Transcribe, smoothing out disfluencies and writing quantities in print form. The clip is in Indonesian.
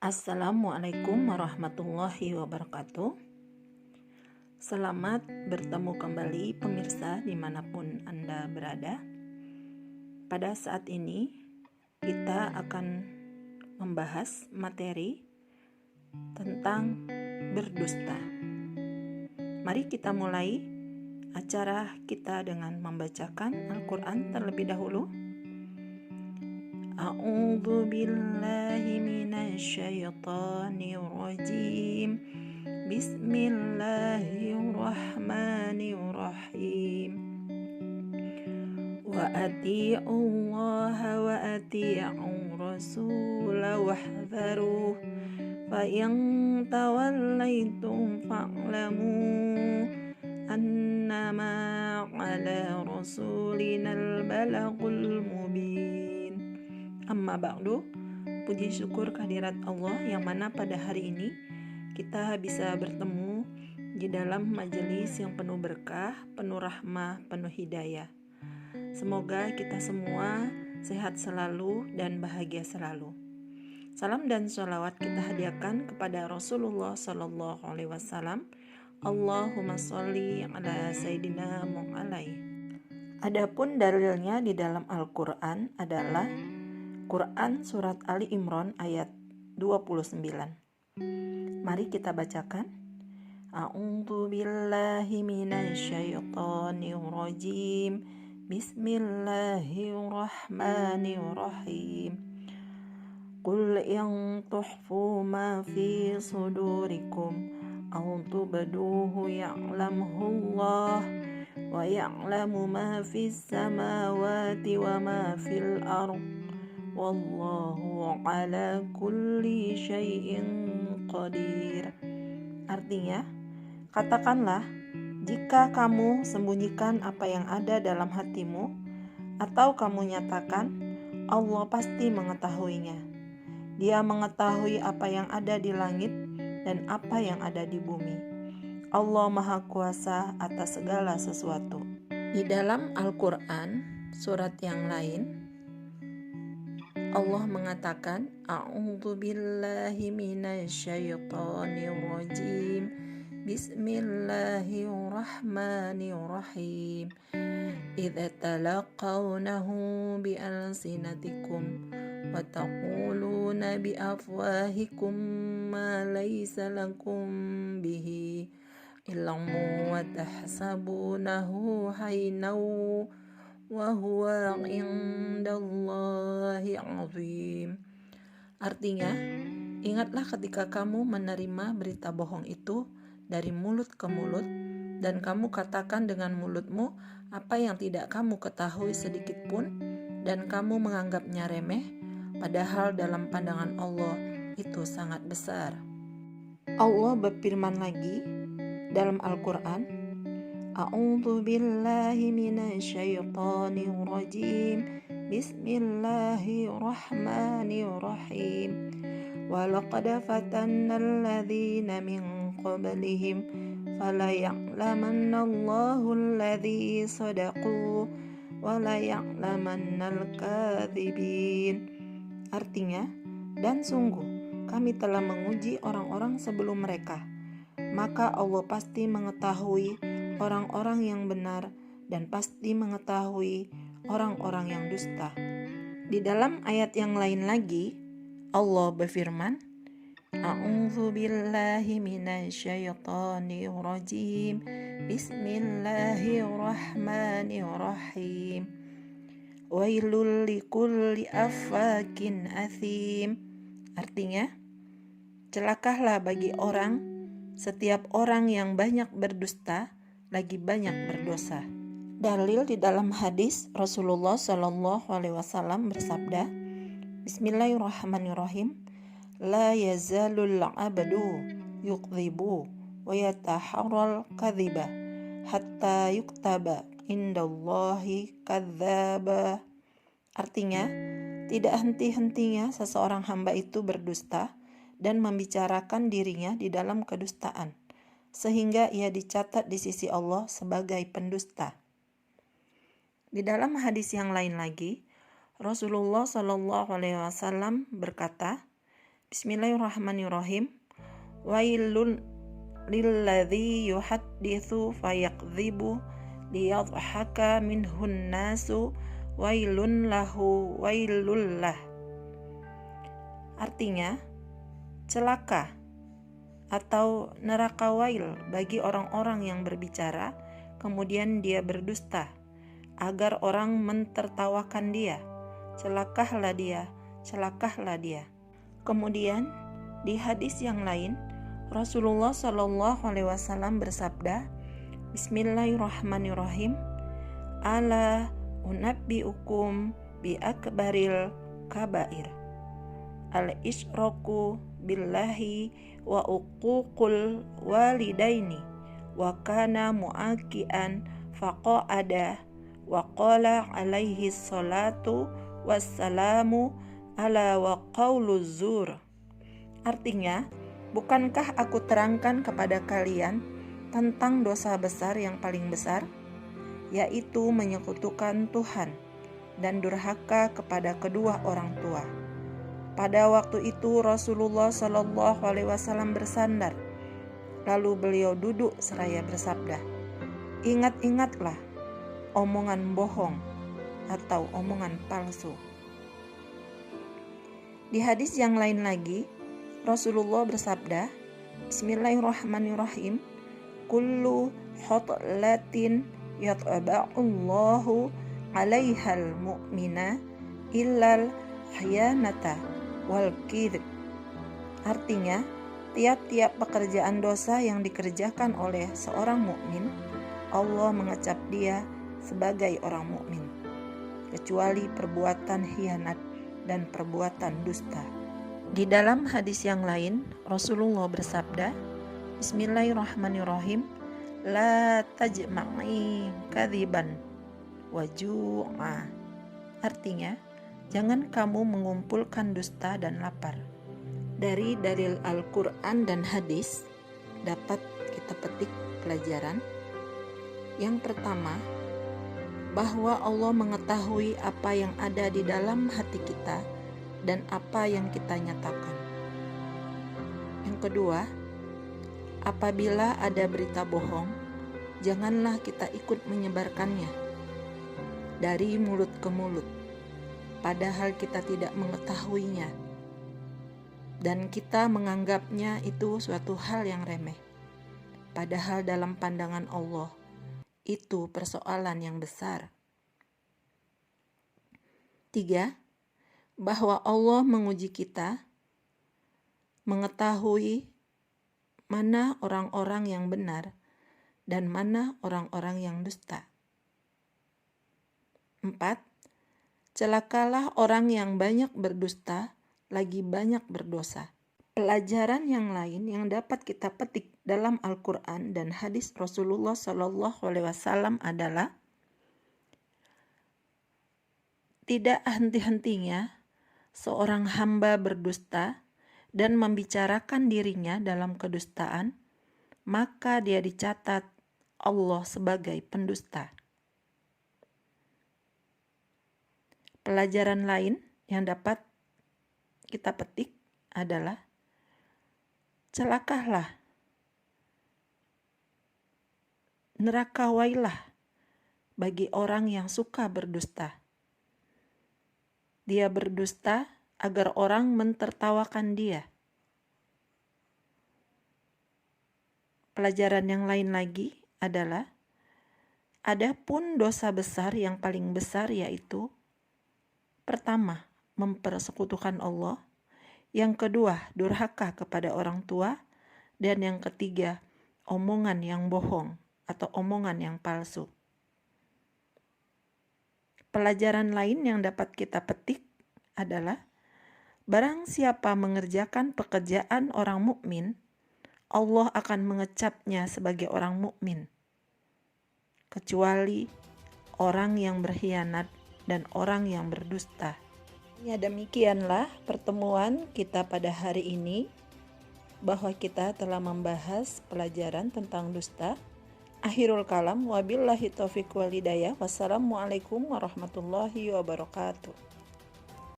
Assalamualaikum warahmatullahi wabarakatuh. Selamat bertemu kembali pemirsa dimanapun Anda berada. Pada saat ini kita akan membahas materi tentang berdusta. Mari kita mulai acara kita dengan membacakan Al-Quran terlebih dahulu. A'udzu billahi minasyaitonir rajim. Bismillahirrahmanirrahim. Wa ati'u Allah wa ati'u Rasul wahdharu fa in tawallaitum fa'lamu annama 'ala rasulinal balagul mubin. Amma ba'du, puji syukur kehadirat Allah yang mana pada hari ini kita bisa bertemu di dalam majelis yang penuh berkah, penuh rahmah, penuh hidayah. Semoga kita semua sehat selalu dan bahagia selalu. Salam dan sholawat kita hadiahkan kepada Rasulullah Sallallahu Alaihi Wasallam. Allahumma sholli ala Sayyidina Muhammad. Adapun dalilnya di dalam Al-Quran adalah Quran Surat Ali Imran ayat 29. Mari kita bacakan. A'udzu billahi minasyaitonir rajim. Bismillahirrahmanirrahim. Qul in tuhfu ma fi sudurikum aw tubduhu ya'lamuhu Allah wa ya'lamu ma fis samawati wa ma fil ardh. Wallahu ala kulli syai'in qadir. Artinya, katakanlah, jika kamu sembunyikan apa yang ada dalam hatimu atau kamu nyatakan, Allah pasti mengetahuinya. Dia mengetahui apa yang ada di langit dan apa yang ada di bumi. Allah Maha Kuasa atas segala sesuatu. Di dalam Al-Quran, surat yang lain, Allah mengatakan, A'udzu billahi minasyaitonir rajim. Bismillahirrahmanirrahim. Idza talaqawnahu bi alsinatikum wa taquluna bi afwahikum ma laysa lakum bihi ilmu wa tahsabunahu haynaw wa huwa indallahi azim. Artinya, ingatlah ketika kamu menerima berita bohong itu dari mulut ke mulut dan kamu katakan dengan mulutmu apa yang tidak kamu ketahui sedikit pun dan kamu menganggapnya remeh, padahal dalam pandangan Allah itu sangat besar. Allah berfirman lagi dalam Al-Quran, A'udzu billahi minasyaitonir rajim. Bismillahirrahmanirrahim. Wa laqad fatannal ladzina min qablihim fala ya'lamannallahu alladzi sadaqu wa la ya'lamannal kadzibin. Artinya, dan sungguh kami telah menguji orang-orang sebelum mereka, maka Allah pasti mengetahui orang-orang yang benar dan pasti mengetahui orang-orang yang dusta. Di dalam ayat yang lain lagi, Allah berfirman, A'udzu billahi minasyaitonir rajim. Bismillahirrahmanirrahim. Wailul likulli affakin athim. Artinya, celakalah bagi setiap orang yang banyak berdusta, lagi banyak berdosa. Dalil di dalam hadis Rasulullah Sallallahu Alaihi Wasallam bersabda, Bismillahirrahmanirrahim. La yazalul abdu yuqdzibu wa yataharral kadhiba hatta yuktaba indallahi kadzaba. Artinya, tidak henti-hentinya seseorang hamba itu berdusta dan membicarakan dirinya di dalam kedustaan, sehingga ia dicatat di sisi Allah sebagai pendusta. Di dalam hadis yang lain lagi, Rasulullah Shallallahu Alaihi Wasallam berkata, Bismillahirrahmanirrahim. Wailun lilladzi yuhadditsu fayakdzibu liyadhhaka minhun nasu wailun lahu wailullah. Artinya, celaka atau neraka wail bagi orang-orang yang berbicara kemudian dia berdusta agar orang mentertawakan dia. Celakalah dia, celakalah dia. Kemudian di hadis yang lain Rasulullah Shallallahu Alaihi Wasallam bersabda, Bismillahirrahmanirrahim. Ala unabbiukum bi akbaril kabair. Al-isyraku billahi wa uququl walidaini wa kana muakian faqa'ada wa qala alaihi salatu wassalamu ala wa qauluz zur. Artinya, bukankah aku terangkan kepada kalian tentang dosa besar yang paling besar, yaitu menyekutukan Tuhan dan durhaka kepada kedua orang tua. Pada waktu itu Rasulullah Shallallahu Alaihi Wasallam bersandar, lalu beliau duduk seraya bersabda, ingat-ingatlah omongan bohong atau omongan palsu. Di hadis yang lain lagi, Rasulullah bersabda, Bismillahirrahmanirrahim. Kullu hotlatin yat'aba'ullahu alaihal mu'mina illal khiyanata wal kidhib. Artinya, tiap-tiap pekerjaan dosa yang dikerjakan oleh seorang mukmin, Allah mengecap dia sebagai orang mukmin, kecuali perbuatan khianat dan perbuatan dusta. Di dalam hadis yang lain, Rasulullah bersabda, Bismillahirrahmanirrahim. La tajma'i kadziban wa ju'a. Artinya, jangan kamu mengumpulkan dusta dan lapar. Dari dalil Al-Quran dan hadis dapat kita petik pelajaran. Yang pertama, bahwa Allah mengetahui apa yang ada di dalam hati kita dan apa yang kita nyatakan. Yang kedua, apabila ada berita bohong, janganlah kita ikut menyebarkannya dari mulut ke mulut, padahal kita tidak mengetahuinya dan kita menganggapnya itu suatu hal yang remeh, padahal dalam pandangan Allah itu persoalan yang besar. 3. Bahwa Allah menguji kita, mengetahui mana orang-orang yang benar dan mana orang-orang yang dusta. 4. Celakalah orang yang banyak berdusta, lagi banyak berdosa. Pelajaran yang lain yang dapat kita petik dalam Al-Quran dan hadis Rasulullah Shallallahu Alaihi Wasallam adalah tidak henti-hentinya seorang hamba berdusta dan membicarakan dirinya dalam kedustaan, maka dia dicatat Allah sebagai pendusta. Pelajaran lain yang dapat kita petik adalah celakalah, neraka wailah bagi orang yang suka berdusta. Dia berdusta agar orang mentertawakan dia. Pelajaran yang lain lagi adalah, adapun dosa besar yang paling besar yaitu, pertama, mempersekutukan Allah. Yang kedua, durhaka kepada orang tua. Dan yang ketiga, omongan yang bohong atau omongan yang palsu. Pelajaran lain yang dapat kita petik adalah, barang siapa mengerjakan pekerjaan orang mukmin, Allah akan mengecapnya sebagai orang mukmin, kecuali orang yang berkhianat dan orang yang berdusta. Ya, demikianlah pertemuan kita pada hari ini, bahwa kita telah membahas pelajaran tentang dusta. Akhirul kalam, wabillahi taufiq wal hidayah. Wassalamualaikum warahmatullahi wabarakatuh.